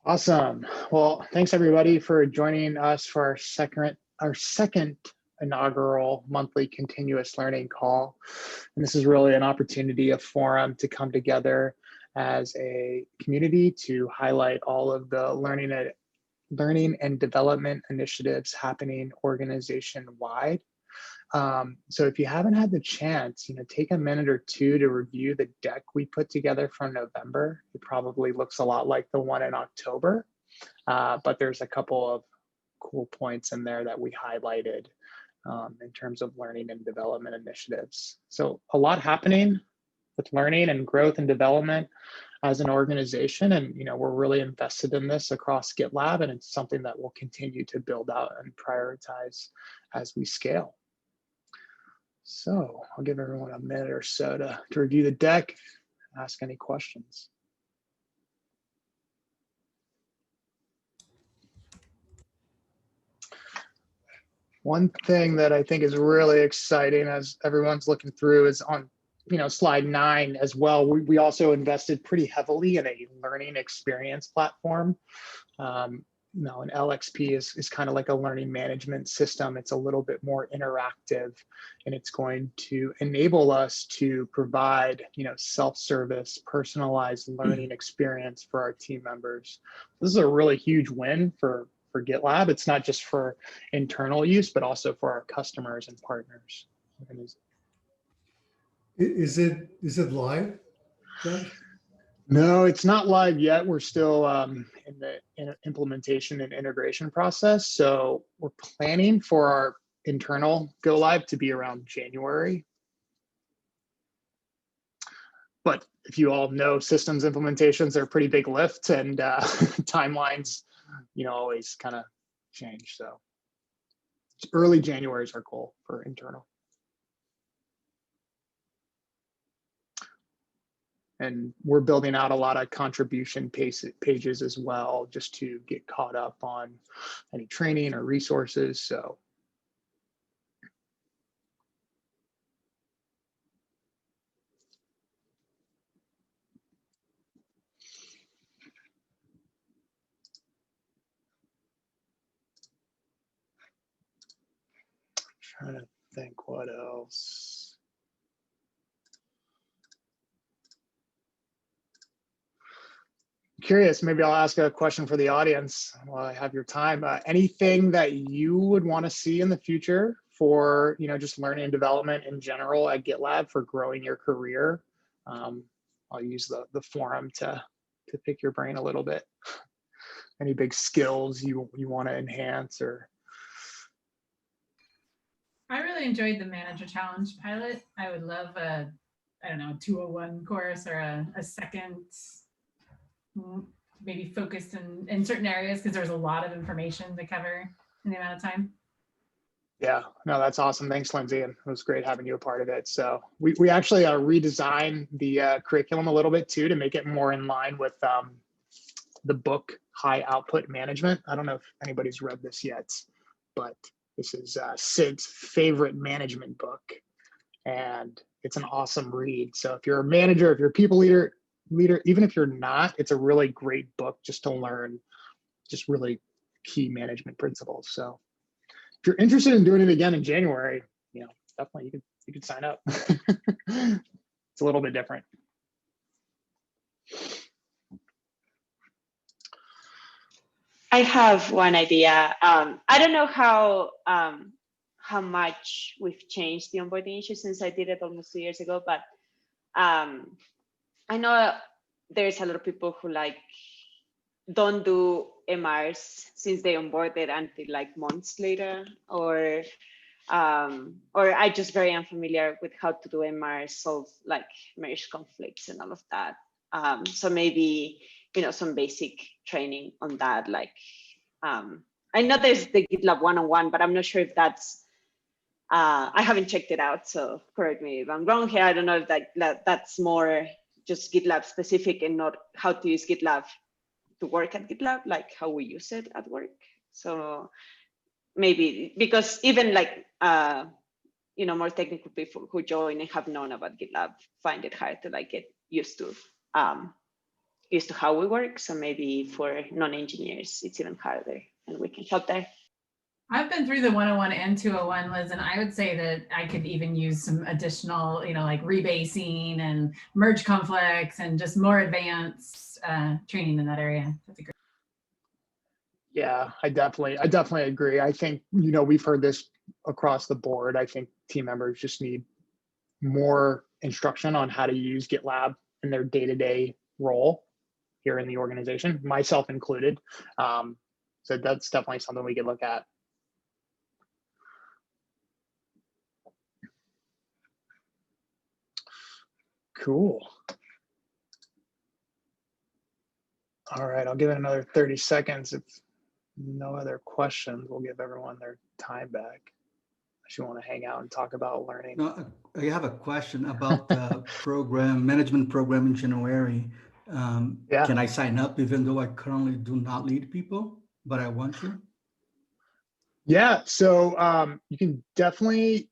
Awesome. Well, thanks everybody for joining us for our second inaugural monthly continuous learning call. And this is really an opportunity, a forum to come together as a community to highlight all of the learning and development initiatives happening organization-wide. So if you haven't had the chance, take a minute or two to review the deck we put together from November. It probably looks a lot like the one in October, but there's a couple of cool points in there that we highlighted in terms of learning and development initiatives. So a lot happening with learning and growth and development as an organization. And we're really invested in this across GitLab, and it's something that we'll continue to build out and prioritize as we scale. So I'll give everyone a minute or so to review the deck, ask any questions. One thing that I think is really exciting as everyone's looking through is on slide 9 as well. We also invested pretty heavily in a learning experience platform. An LXP is kind of like a learning management system. It's a little bit more interactive, and it's going to enable us to provide, self-service, personalized learning experience for our team members. This is a really huge win for GitLab. It's not just for internal use, but also for our customers and partners. Is it live, Josh? No, it's not live yet. We're still in the implementation and integration process. So we're planning for our internal go live to be around January. But if you all know, systems implementations are a pretty big lift, and timelines, always kind of change. So early January is our goal for internal. And we're building out a lot of contribution pages as well, just to get caught up on any training or resources. So trying to think what else. Curious, maybe I'll ask a question for the audience while I have your time. Anything that you would want to see in the future for, just learning and development in general at GitLab for growing your career? I'll use the forum to pick your brain a little bit. Any big skills you want to enhance or? I really enjoyed the manager challenge pilot. I would love a 201 course or a second, maybe focused in certain areas, because there's a lot of information to cover in the amount of time. Yeah, no, that's awesome. Thanks, Lindsay. And it was great having you a part of it. So we actually redesigned the curriculum a little bit too, to make it more in line with the book High Output Management. I don't know if anybody's read this yet, but this is Sid's favorite management book, and it's an awesome read. So if you're a manager, if you're a people leader, even if you're not, it's a really great book just to learn just really key management principles. So if you're interested in doing it again in January, definitely you could sign up. It's a little bit different. I have one idea. I don't know how much we've changed the onboarding issue since I did it almost 2 years ago, but I know there's a lot of people who don't do MRs since they onboarded until months later, or I just very unfamiliar with how to do MRs, solve merge conflicts and all of that. So maybe some basic training on that. I know there's the GitLab 101, but I'm not sure if that's I haven't checked it out, so correct me if I'm wrong here. I don't know if that's more just GitLab specific and not how to use GitLab to work at GitLab, like how we use it at work. So maybe because even more technical people who join and have known about GitLab find it hard to get used to used to how we work. So maybe for non-engineers, it's even harder, and we can help there. I've been through the 101 and 201, Liz, and I would say that I could even use some additional, like rebasing and merge conflicts and just more advanced training in that area. That's a great. Yeah, I definitely agree. I think, we've heard this across the board. I think team members just need more instruction on how to use GitLab in their day-to-day role here in the organization, myself included. So that's definitely something we could look at. Cool. All right, I'll give it another 30 seconds. If no other questions, we'll give everyone their time back. If you want to hang out and talk about learning. No, I have a question about the management program in January. Yeah. Can I sign up even though I currently do not lead people, but I want to? Yeah, so you can definitely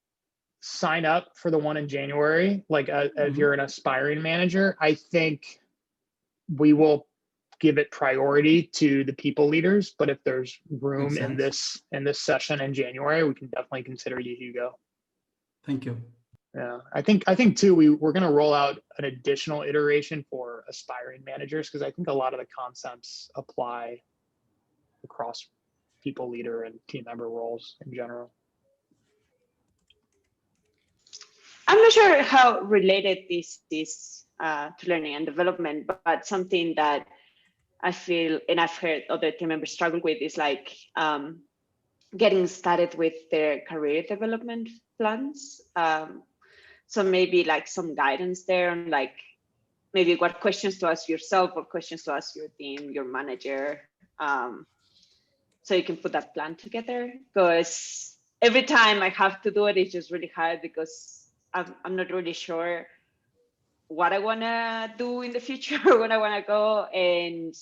sign up for the one in January. Like if you're an aspiring manager, I think we will give it priority to the people leaders. But if there's room in this session in January, we can definitely consider you, Hugo. Thank you. Yeah, I think too, we're going to roll out an additional iteration for aspiring managers, because I think a lot of the concepts apply across people leader and team member roles in general. I'm not sure how related this is to learning and development, but something that I feel, and I've heard other team members struggle with, is like getting started with their career development plans. So maybe like some guidance there on like maybe what questions to ask yourself, or questions to ask your team, your manager, so you can put that plan together. Because every time I have to do it, it's just really hard, because I'm not really sure what I want to do in the future, when I want to go, and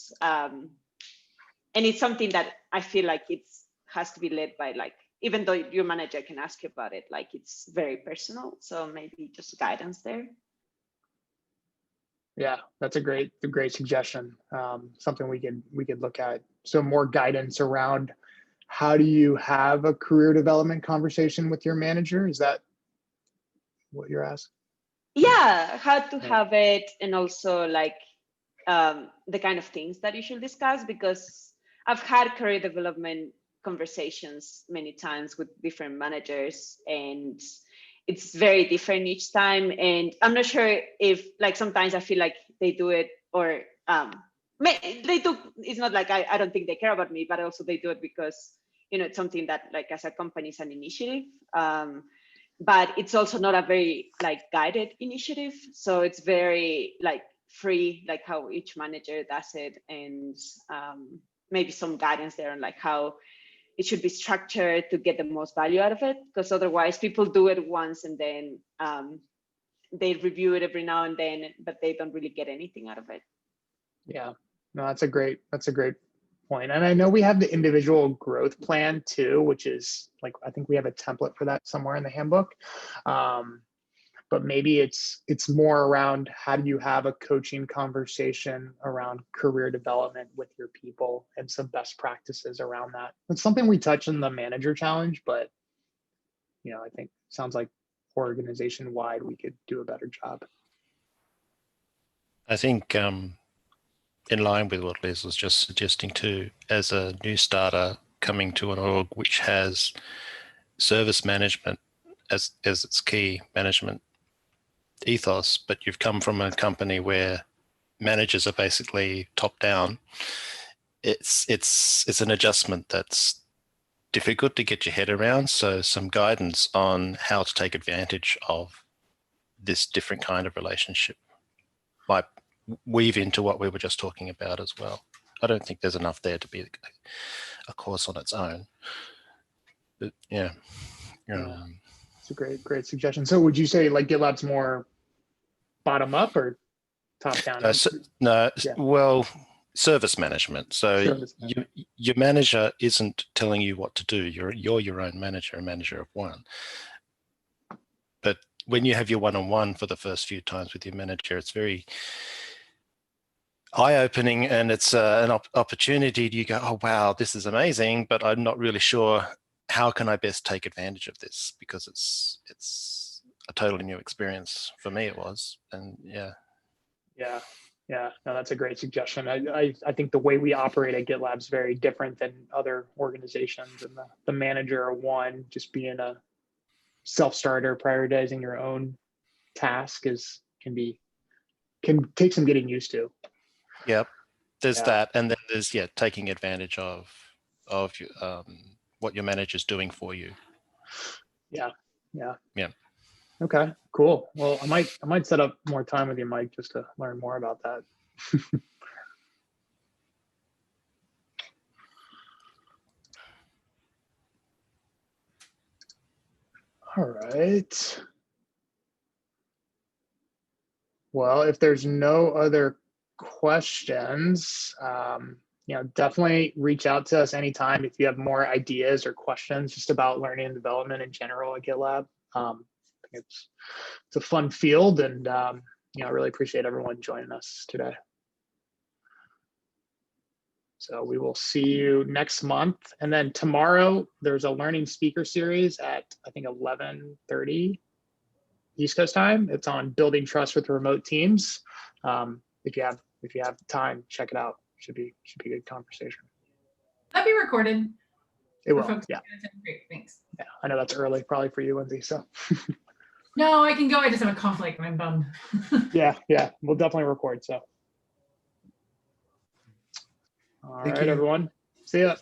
it's something that I feel like it has to be led by, like, even though your manager can ask you about it, like it's very personal. So maybe just guidance there. Yeah, that's a great suggestion. Something we could look at. So more guidance around how do you have a career development conversation with your manager? Is that what you're asking? Yeah, how to have it, and also like the kind of things that you should discuss, because I've had career development conversations many times with different managers, and it's very different each time. And I'm not sure if, like, sometimes I feel like they do it, or they do. It's not like I don't think they care about me, but also they do it because, it's something that, like, as a company is an initiative. But it's also not a very like guided initiative. So it's very like free, like how each manager does it, and maybe some guidance there on like how it should be structured to get the most value out of it. Because otherwise people do it once, and then they review it every now and then, but they don't really get anything out of it. Yeah, no, that's a great point. And I know we have the individual growth plan too, which is like, I think we have a template for that somewhere in the handbook. But maybe it's more around how do you have a coaching conversation around career development with your people, and some best practices around that. It's something we touch in the manager challenge, but I think it sounds like organization wide we could do a better job. I think in line with what Liz was just suggesting too, as a new starter coming to an org which has service management as its key management ethos, but you've come from a company where managers are basically top down, it's an adjustment that's difficult to get your head around. So some guidance on how to take advantage of this different kind of relationship might weave into what we were just talking about as well. I don't think there's enough there to be a course on its own. But yeah. It's a great suggestion. So would you say like GitLab's more bottom up or top down? Well, service management. So your manager isn't telling you what to do. You're your own manager, a manager of one. But when you have your one-on-one for the first few times with your manager, it's very, eye-opening, and it's an opportunity. You go, oh wow, this is amazing, but I'm not really sure how can I best take advantage of this, because it's a totally new experience for me. It was, and yeah. Yeah, no, that's a great suggestion. I think the way we operate at GitLab is very different than other organizations, and the manager one just being a self-starter, prioritizing your own task can take some getting used to. Yep, there's Yeah. that, and then there's taking advantage of what your manager's doing for you. Yeah. Okay, Okay, cool. Well, I might set up more time with you, Mike, just to learn more about that. All right. Well, if there's no other questions, definitely reach out to us anytime if you have more ideas or questions just about learning and development in general at GitLab. I think it's a fun field, and I really appreciate everyone joining us today. So we will see you next month, and then tomorrow there's a learning speaker series at I think 11:30 East Coast time. It's on building trust with remote teams. If you have time, check it out. Should be a good conversation. That'd be recorded. It for will. folks Yeah. who can attend. Great, thanks. Yeah. I know that's early probably for you, Lindsay. So No, I can go. I just have a conflict. I'm bummed. yeah. We'll definitely record. So all Thank right, you. everyone. See ya.